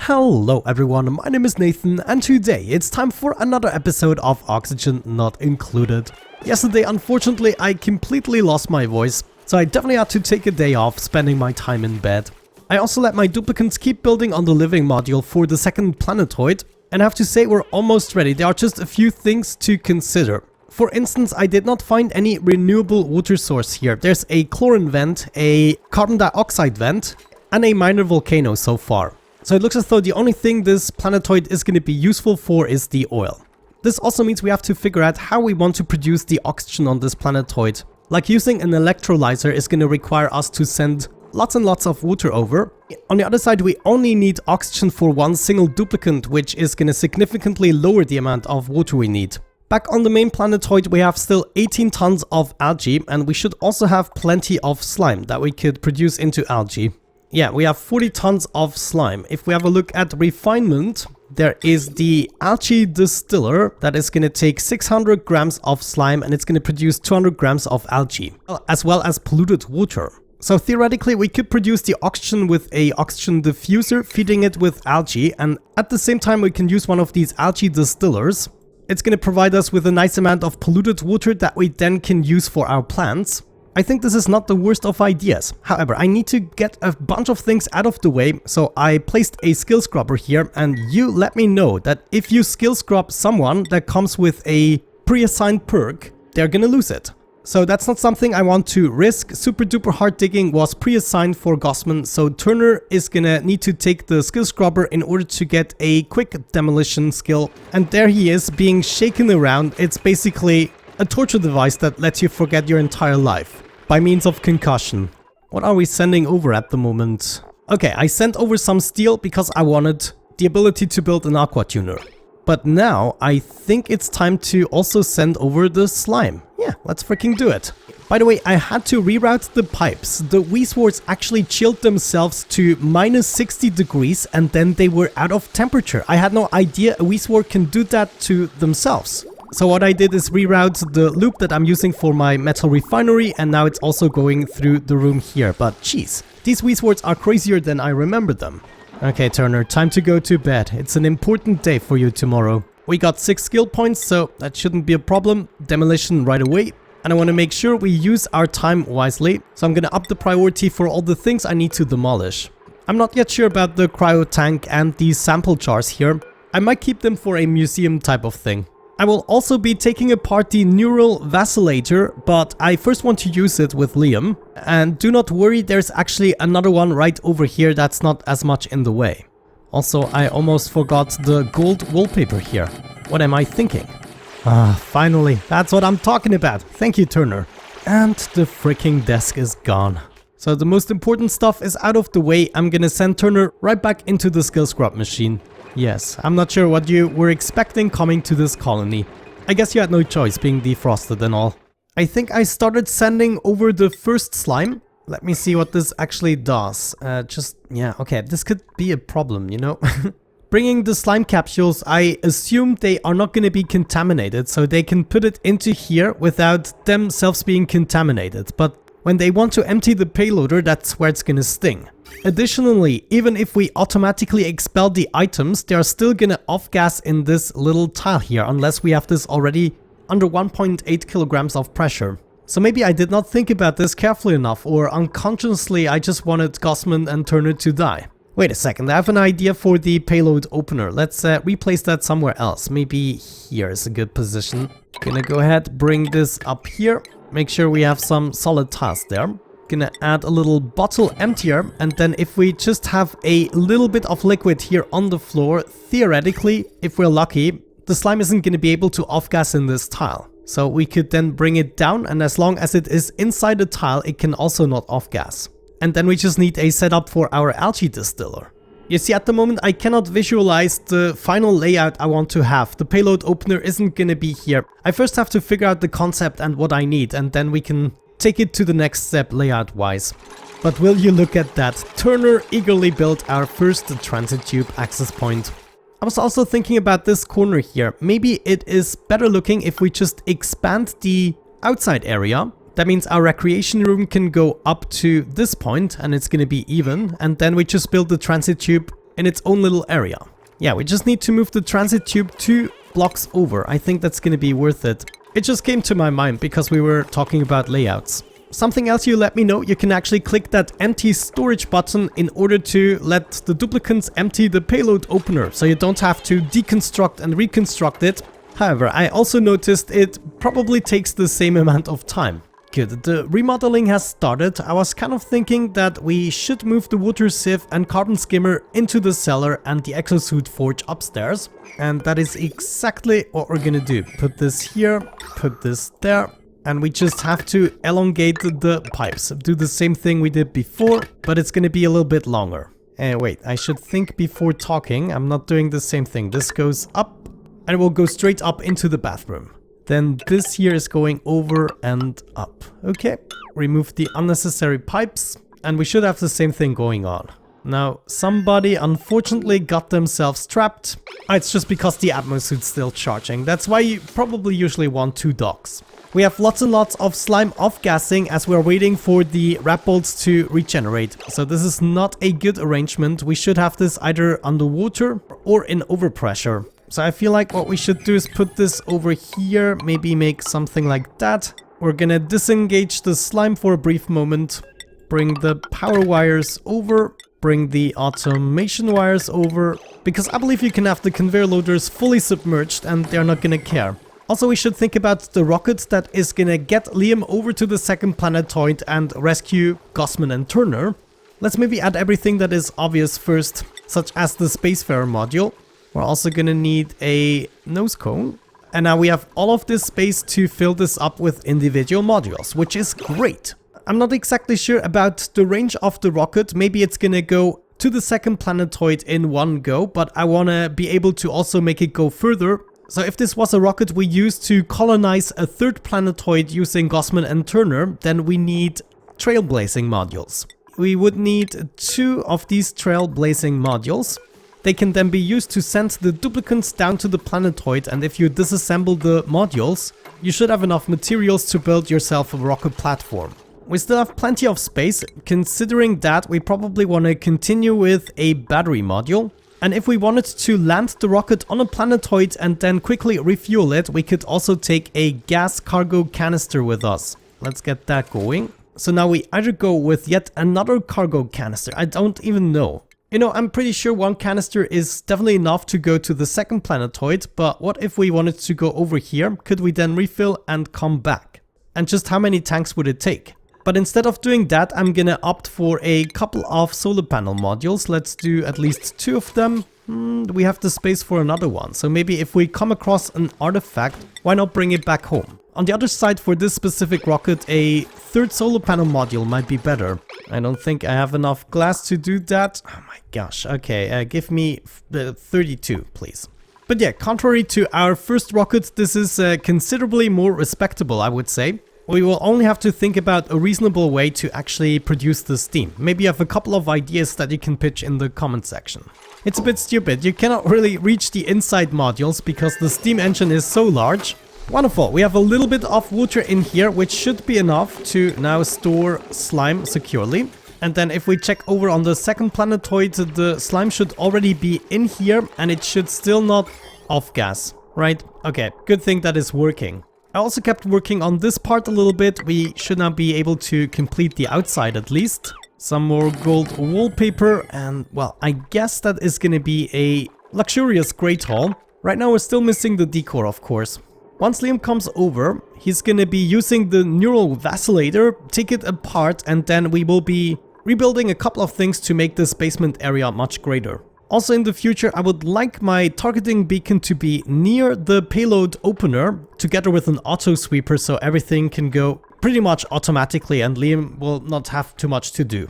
Hello everyone, my name is Nathan and today it's time for another episode of Oxygen Not Included. Yesterday, unfortunately, I completely lost my voice, so I definitely had to take a day off, spending my time in bed. I also let my duplicants keep building on the living module for the second planetoid, and I have to say we're almost ready. There are just a few things to consider. For instance, I did not find any renewable water source here. There's a chlorine vent, a carbon dioxide vent, and a minor volcano so far. So it looks as though the only thing this planetoid is going to be useful for is the oil. This also means we have to figure out how we want to produce the oxygen on this planetoid. Like using an electrolyzer is going to require us to send lots and lots of water over. On the other side, we only need oxygen for one single duplicant, which is going to significantly lower the amount of water we need. Back on the main planetoid, we have still 18 tons of algae, and we should also have plenty of slime that we could produce into algae. Yeah, we have 40 tons of slime. If we have a look at refinement, there is the algae distiller that is going to take 600 grams of slime and it's going to produce 200 grams of algae, as well as polluted water. So theoretically, we could produce the oxygen with a oxygen diffuser, feeding it with algae, and at the same time we can use one of these algae distillers. It's going to provide us with a nice amount of polluted water that we then can use for our plants. I think this is not the worst of ideas. However, I need to get a bunch of things out of the way, so I placed a skill scrubber here, and you let me know that if you skill scrub someone that comes with a pre-assigned perk, they're gonna lose it. So that's not something I want to risk. Super duper hard digging was pre-assigned for Gossman, so Turner is gonna need to take the skill scrubber in order to get a quick demolition skill. And there he is being shaken around. It's basically a torture device that lets you forget your entire life by means of concussion. What are we sending over at the moment? Okay, I sent over some steel because I wanted the ability to build an aqua tuner. But now I think it's time to also send over the slime. Yeah, let's freaking do it. By the way, I had to reroute the pipes. The Weeswarts actually chilled themselves to minus 60 degrees and then they were out of temperature. I had no idea a Weeswart can do that to themselves. So what I did is reroute the loop that I'm using for my metal refinery, and now it's also going through the room here. But geez, these Weeswarts are crazier than I remember them. Okay, Turner, time to go to bed. It's an important day for you tomorrow. We got 6 skill points, so that shouldn't be a problem. Demolition right away. And I want to make sure we use our time wisely. So I'm going to up the priority for all the things I need to demolish. I'm not yet sure about the cryo tank and these sample jars here. I might keep them for a museum type of thing. I will also be taking apart the neural vacillator, but I first want to use it with Liam. And do not worry, there's actually another one right over here that's not as much in the way. Also, I almost forgot the gold wallpaper here. What am I thinking? Finally, that's what I'm talking about. Thank you, Turner. And the freaking desk is gone. So the most important stuff is out of the way. I'm gonna send Turner right back into the skill scrub machine. Yes, I'm not sure what you were expecting coming to this colony. I guess you had no choice, being defrosted and all. I think I started sending over the first slime. Let me see what this actually does. Yeah, okay, this could be a problem, you know? Bringing the slime capsules, I assume they are not going to be contaminated, so they can put it into here without themselves being contaminated. But when they want to empty the payloader, that's where it's going to sting. Additionally, even if we automatically expel the items, they are still gonna off-gas in this little tile here, unless we have this already under 1.8 kilograms of pressure. So maybe I did not think about this carefully enough, or unconsciously I just wanted Gossman and Turner to die. Wait a second, I have an idea for the payload opener. Let's replace that somewhere else. Maybe here is a good position. Gonna go ahead, bring this up here. Make sure we have some solid tiles there. Gonna add a little bottle emptier, and then if we just have a little bit of liquid here on the floor, theoretically, if we're lucky, the slime isn't gonna be able to off-gas in this tile. So we could then bring it down, and as long as it is inside the tile, it can also not off-gas. And then we just need a setup for our algae distiller. You see, at the moment I cannot visualize the final layout I want to have. The payload opener isn't gonna be here. I first have to figure out the concept and what I need, and then we can take it to the next step layout wise. But will you look at that? Turner eagerly built our first transit tube access point. I was also thinking about this corner here. Maybe it is better looking if we just expand the outside area. That means our recreation room can go up to this point and it's gonna be even, and then we just build the transit tube in its own little area. Yeah, we just need to move the transit tube 2 blocks over. I think that's gonna be worth it. It just came to my mind because we were talking about layouts. Something else you let me know, you can actually click that empty storage button in order to let the duplicants empty the payload opener, so you don't have to deconstruct and reconstruct it. However, I also noticed it probably takes the same amount of time. Good, the remodeling has started. I was kind of thinking that we should move the water sieve and carbon skimmer into the cellar and the exosuit forge upstairs. And that is exactly what we're gonna do. Put this here, put this there. And we just have to elongate the pipes. Do the same thing we did before, but it's gonna be a little bit longer. Wait, I should think before talking. I'm not doing the same thing. This goes up and it will go straight up into the bathroom. Then this here is going over and up. Okay, remove the unnecessary pipes and we should have the same thing going on. Now, somebody unfortunately got themselves trapped. It's just because the atmosuit's still charging. That's why you probably usually want 2 docks. We have lots and lots of slime off-gassing as we're waiting for the rat bolts to regenerate. So this is not a good arrangement. We should have this either underwater or in overpressure. So I feel like what we should do is put this over here, maybe make something like that. We're gonna disengage the slime for a brief moment, bring the power wires over, bring the automation wires over, because I believe you can have the conveyor loaders fully submerged and they're not gonna care. Also, we should think about the rocket that is gonna get Liam over to the second planetoid and rescue Gossman and Turner. Let's maybe add everything that is obvious first, such as the Spacefarer module. We're also gonna need a nose cone. And now we have all of this space to fill this up with individual modules, which is great. I'm not exactly sure about the range of the rocket. Maybe it's gonna go to the second planetoid in one go, but I wanna be able to also make it go further. So if this was a rocket we used to colonize a third planetoid using Gossman and Turner, then we need trailblazing modules. We would need 2 of these trailblazing modules. They can then be used to send the duplicants down to the planetoid, and if you disassemble the modules, you should have enough materials to build yourself a rocket platform. We still have plenty of space. Considering that, we probably want to continue with a battery module. And if we wanted to land the rocket on a planetoid and then quickly refuel it, we could also take a gas cargo canister with us. Let's get that going. So now we either go with yet another cargo canister. I don't even know. You know, I'm pretty sure 1 canister is definitely enough to go to the second planetoid, but what if we wanted to go over here? Could we then refill and come back? And just how many tanks would it take? But instead of doing that, I'm gonna opt for a couple of solar panel modules. Let's do at least 2 of them. We have the space for another one. So maybe if we come across an artifact, why not bring it back home? On the other side, for this specific rocket, a 3rd solar panel module might be better. I don't think I have enough glass to do that. Oh my gosh. Okay, give me 32, please. But yeah, contrary to our first rocket, this is considerably more respectable, I would say. We will only have to think about a reasonable way to actually produce the steam. Maybe you have a couple of ideas that you can pitch in the comment section. It's a bit stupid, you cannot really reach the inside modules because the steam engine is so large. Wonderful, we have a little bit of water in here, which should be enough to now store slime securely. And then if we check over on the second planetoid, the slime should already be in here and it should still not off-gas, right? Okay, good thing that is working. I also kept working on this part a little bit. We should now be able to complete the outside at least. Some more gold wallpaper and, well, I guess that is going to be a luxurious great hall. Right now we're still missing the decor, of course. Once Liam comes over, he's going to be using the neural vacillator, take it apart, and then we will be rebuilding a couple of things to make this basement area much greater. Also in the future, I would like my targeting beacon to be near the payload opener together with an auto sweeper so everything can go pretty much automatically and Liam will not have too much to do.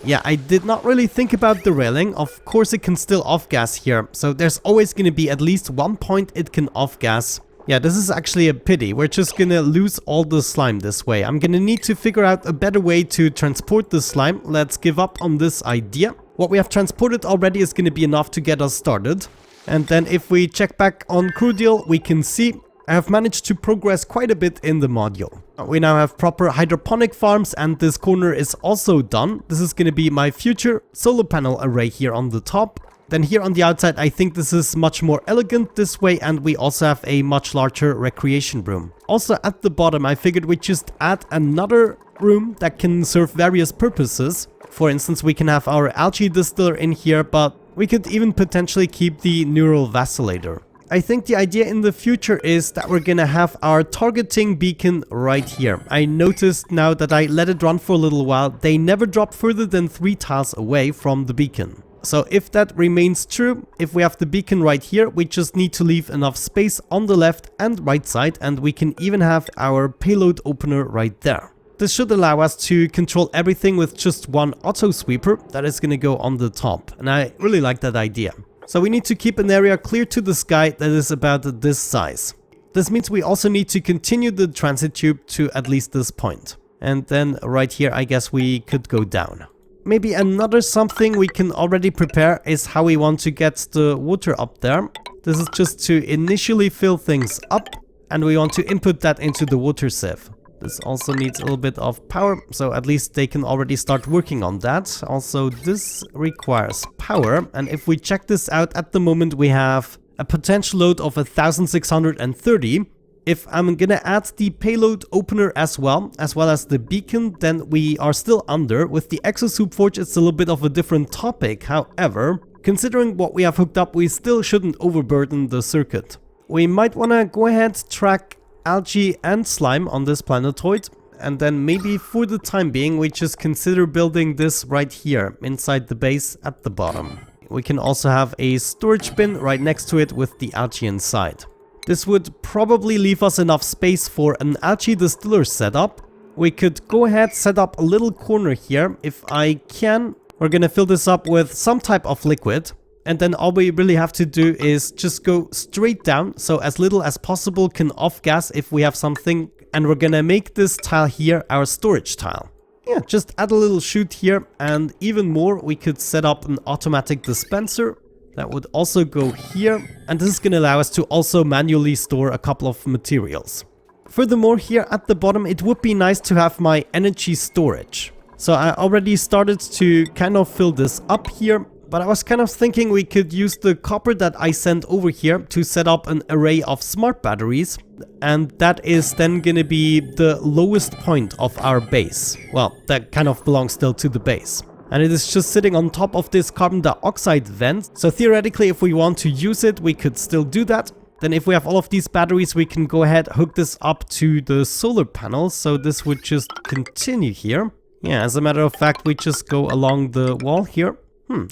Yeah, I did not really think about the railing. Of course it can still off-gas here, so there's always going to be at least one point it can off-gas. Yeah, this is actually a pity. We're just gonna lose all the slime this way. I'm gonna need to figure out a better way to transport the slime. Let's give up on this idea. What we have transported already is gonna be enough to get us started. And then if we check back on crew deal, we can see I have managed to progress quite a bit in the module. We now have proper hydroponic farms and this corner is also done. This is gonna be my future solar panel array here on the top. Then here on the outside, I think this is much more elegant this way, and we also have a much larger recreation room. Also at the bottom, I figured we'd just add another room that can serve various purposes. For instance, we can have our algae distiller in here, but we could even potentially keep the neural vacillator. I think the idea in the future is that we're gonna have our targeting beacon right here. I noticed now that I let it run for a little while, they never drop further than 3 tiles away from the beacon. So if that remains true, if we have the beacon right here, we just need to leave enough space on the left and right side, and we can even have our payload opener right there. This should allow us to control everything with just one auto sweeper that is going to go on the top, and I really like that idea. So we need to keep an area clear to the sky that is about this size. This means we also need to continue the transit tube to at least this point. And then right here, I guess we could go down. Maybe another something we can already prepare is how we want to get the water up there. This is just to initially fill things up, and we want to input that into the water sieve. This also needs a little bit of power, so at least they can already start working on that. Also, this requires power, and if we check this out, at the moment we have a potential load of 1630. If I'm gonna add the payload opener as well as the beacon, then we are still under. With the exosoup forge, it's a little bit of a different topic. However, considering what we have hooked up, we still shouldn't overburden the circuit. We might wanna go ahead, track algae and slime on this planetoid, and then maybe for the time being we just consider building this right here inside the base at the bottom. We can also have a storage bin right next to it with the algae inside. This would probably leave us enough space for an algae distiller setup. We could go ahead, set up a little corner here. If I can, we're gonna fill this up with some type of liquid. And then all we really have to do is just go straight down, so as little as possible can off-gas if we have something. And we're gonna make this tile here our storage tile. Yeah, just add a little chute here, and even more, we could set up an automatic dispenser. That would also go here, and this is gonna allow us to also manually store a couple of materials. Furthermore, here at the bottom, it would be nice to have my energy storage. So I already started to kind of fill this up here. But I was kind of thinking we could use the copper that I sent over here to set up an array of smart batteries. And that is then gonna be the lowest point of our base. Well, that kind of belongs still to the base. And it is just sitting on top of this carbon dioxide vent. So theoretically, if we want to use it, we could still do that. Then if we have all of these batteries, we can go ahead, hook this up to the solar panels. So this would just continue here. Yeah, as a matter of fact, we just go along the wall here.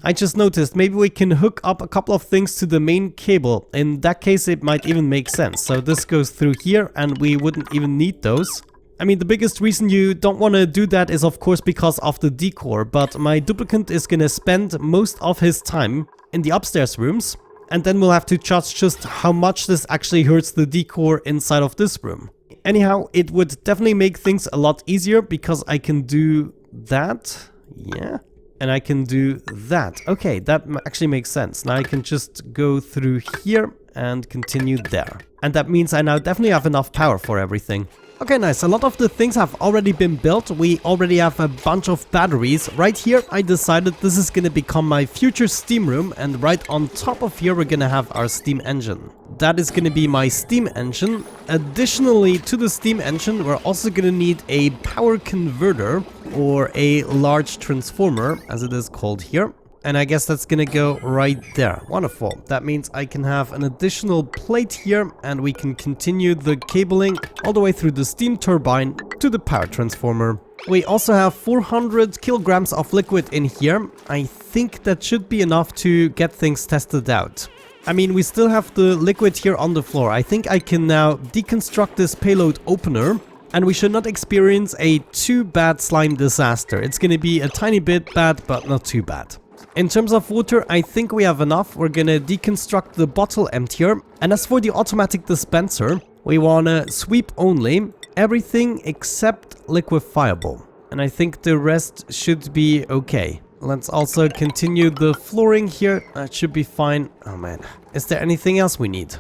I just noticed maybe we can hook up a couple of things to the main cable. In that case, it might even make sense. So this goes through here and we wouldn't even need those. I mean, the biggest reason you don't want to do that is of course because of the decor, but my duplicant is gonna spend most of his time in the upstairs rooms, and then we'll have to judge just how much this actually hurts the decor inside of this room. Anyhow, it would definitely make things a lot easier because I can do that. Yeah. And I can do that. Okay, that actually makes sense. Now I can just go through here and continue there. And that means I now definitely have enough power for everything. Okay, nice. A lot of the things have already been built. We already have a bunch of batteries. Right here, I decided this is going to become my future steam room. And right on top of here, we're going to have our steam engine. That is going to be my steam engine. Additionally to the steam engine, we're also going to need a power converter or a large transformer, as it is called here. And I guess that's gonna go right there. Wonderful. That means I can have an additional plate here and we can continue the cabling all the way through the steam turbine to the power transformer. We also have 400 kilograms of liquid in here. I think that should be enough to get things tested out. I mean, we still have the liquid here on the floor. I think I can now deconstruct this payload opener. And we should not experience a too bad slime disaster. It's gonna be a tiny bit bad, but not too bad. In terms of water, I think we have enough. We're gonna deconstruct the bottle emptier. And as for the automatic dispenser, we wanna sweep only everything except liquefiable. And I think the rest should be okay. Let's also continue the flooring here. That should be fine. Oh man, is there anything else we need?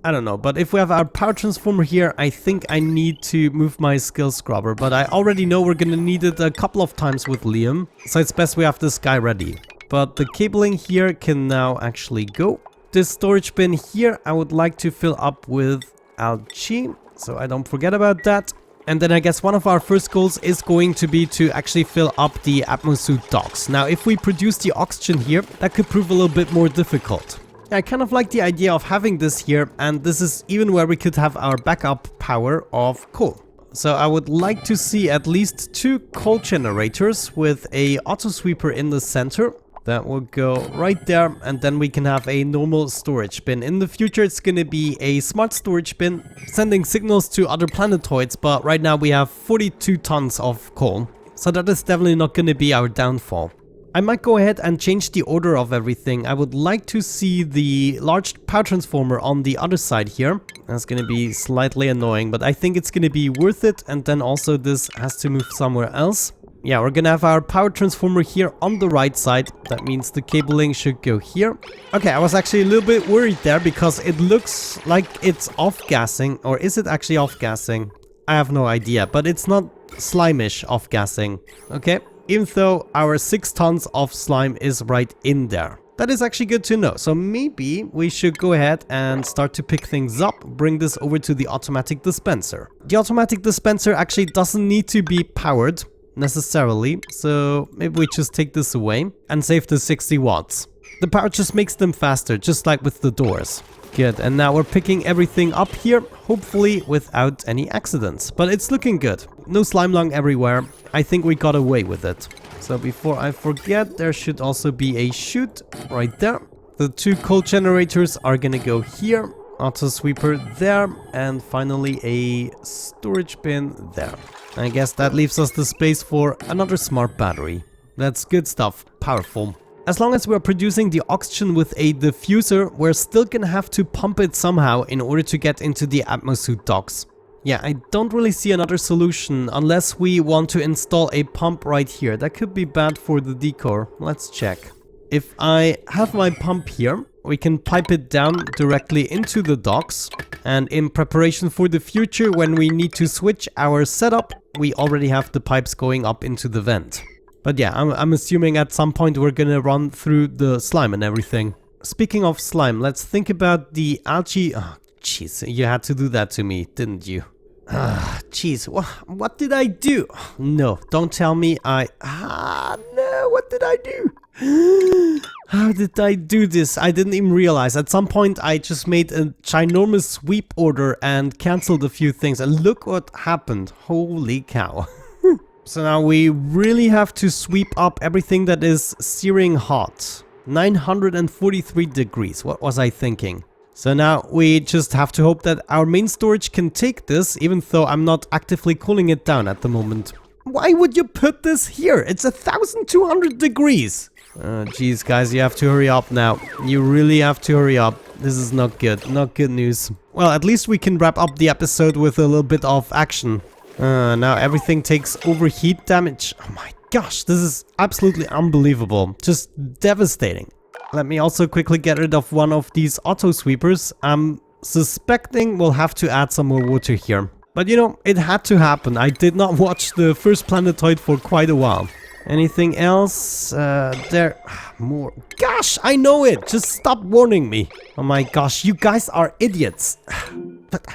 I don't know, but if we have our power transformer here, I think I need to move my skill scrubber. But I already know we're gonna need it a couple of times with Liam, so it's best we have this guy ready. but the cabling here can now actually go. This storage bin here, I would like to fill up with algae, so I don't forget about that. And then I guess one of our first goals is going to be to actually fill up the atmosuit docks. Now, if we produce the oxygen here, that could prove a little bit more difficult. I kind of like the idea of having this here, and this is even where we could have our backup power of coal. So I would like to see at least 2 coal generators with a auto sweeper in the center. That will go right there, and then we can have a normal storage bin. In the future, it's going to be a smart storage bin, sending signals to other planetoids, but right now we have 42 tons of coal. So that is definitely not going to be our downfall. I might go ahead and change the order of everything. I would like to see the large power transformer on the other side here. That's going to be slightly annoying, but I think it's going to be worth it. And then also this has to move somewhere else. Yeah, we're gonna have our power transformer here on the right side. That means the cabling should go here. Okay, I was actually a little bit worried there because it looks like it's off-gassing. Or is it actually off-gassing? I have no idea, but it's not slime-ish off-gassing. Okay, even though our 6 tons of slime is right in there. That is actually good to know. So maybe we should go ahead and start to pick things up, bring this over to the automatic dispenser. The automatic dispenser actually doesn't need to be powered necessarily, so maybe we just take this away and save the 60 watts. The power just makes them faster, just like with the doors. Good, and now we're picking everything up here, hopefully without any accidents. But it's looking good. No slime lung everywhere. I think we got away with it. So before I forget, there should also be a chute right there. The 2 coal generators are gonna go here, auto sweeper there, and finally a storage bin there. I guess that leaves us the space for another smart battery. That's good stuff, powerful. As long as we're producing the oxygen with a diffuser, we're still gonna have to pump it somehow in order to get into the atmosuit docks. Yeah, I don't really see another solution unless we want to install a pump right here. That could be bad for the decor. Let's check. If I have my pump here, we can pipe it down directly into the docks. And in preparation for the future, when we need to switch our setup, we already have the pipes going up into the vent. But yeah, I'm assuming at some point we're gonna run through the slime and everything. Speaking of slime, let's think about the algae. Oh, jeez, you had to do that to me, didn't you? Jeez, what did I do? No, don't tell me no, what did I do? How did I do this? I didn't even realize. At some point, I just made a ginormous sweep order and canceled a few things. And look what happened. Holy cow. So now we really have to sweep up everything that is searing hot. 943 degrees. What was I thinking? So now we just have to hope that our main storage can take this, even though I'm not actively cooling it down at the moment. Why would you put this here? It's 1200 degrees. Geez, guys, you have to hurry up now. You really have to hurry up. This is not good. Not good news. Well, at least we can wrap up the episode with a little bit of action. Now everything takes overheat damage. Oh my gosh, this is absolutely unbelievable. Just devastating. Let me also quickly get rid of one of these auto sweepers. I'm suspecting we'll have to add some more water here. But you know, it had to happen. I did not watch the first planetoid for quite a while. Anything else? There... more... Gosh, I know it! Just stop warning me. Oh my gosh, you guys are idiots. But...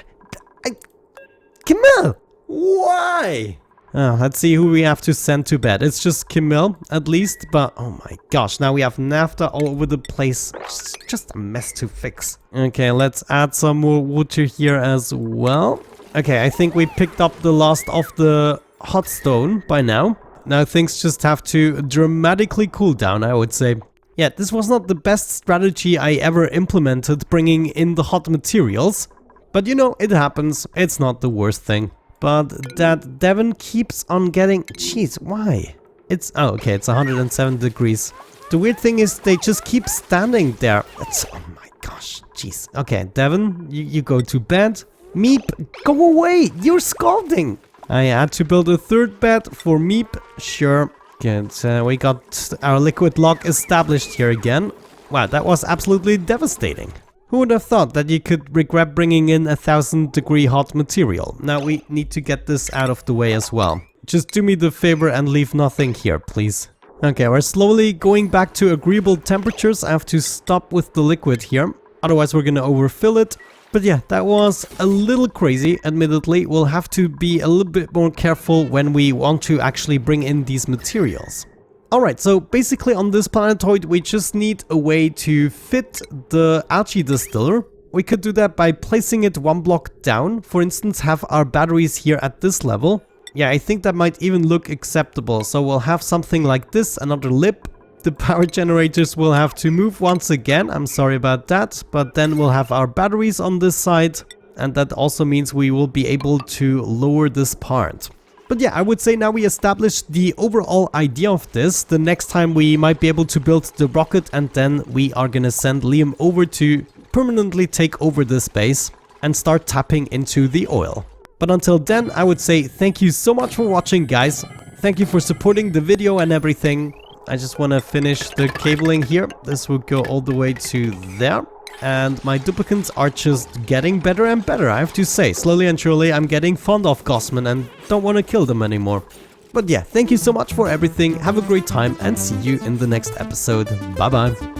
Camille! Why? Let's see who we have to send to bed. It's just Camille, at least, but oh my gosh, now we have naphtha all over the place. It's just a mess to fix. Okay, let's add some more water here as well. Okay, I think we picked up the last of the hot stone by now. Now things just have to dramatically cool down, I would say. Yeah, this was not the best strategy I ever implemented, bringing in the hot materials. But you know, it happens. It's not the worst thing. But that Devon keeps on getting... Jeez, why? It's... Oh, okay, it's 107 degrees. The weird thing is they just keep standing there. It's... Oh my gosh, jeez. Okay, Devon, you go to bed. Meep, go away! You're scalding! I had to build a third bed for Meep. Sure. Good. We got our liquid lock established here again. Wow, that was absolutely devastating. Who would have thought that you could regret bringing in 1000-degree hot material? Now we need to get this out of the way as well. Just do me the favor and leave nothing here, please. Okay, we're slowly going back to agreeable temperatures. I have to stop with the liquid here, otherwise we're gonna overfill it. But yeah, that was a little crazy, admittedly. We'll have to be a little bit more careful when we want to actually bring in these materials. Alright, so basically on this planetoid we just need a way to fit the algae distiller. We could do that by placing it one block down, for instance have our batteries here at this level. Yeah, I think that might even look acceptable, so we'll have something like this, another lip. The power generators will have to move once again, I'm sorry about that, but then we'll have our batteries on this side, and that also means we will be able to lower this part. But yeah, I would say now we established the overall idea of this. The next time we might be able to build the rocket, and then we are gonna send Liam over to permanently take over this base and start tapping into the oil. But until then, I would say thank you so much for watching, guys. Thank you for supporting the video and everything. I just want to finish the cabling here. This will go all the way to there. And my duplicates are just getting better and better, I have to say. Slowly and surely, I'm getting fond of Gossman and don't want to kill them anymore. But yeah, thank you so much for everything. Have a great time and see you in the next episode. Bye bye.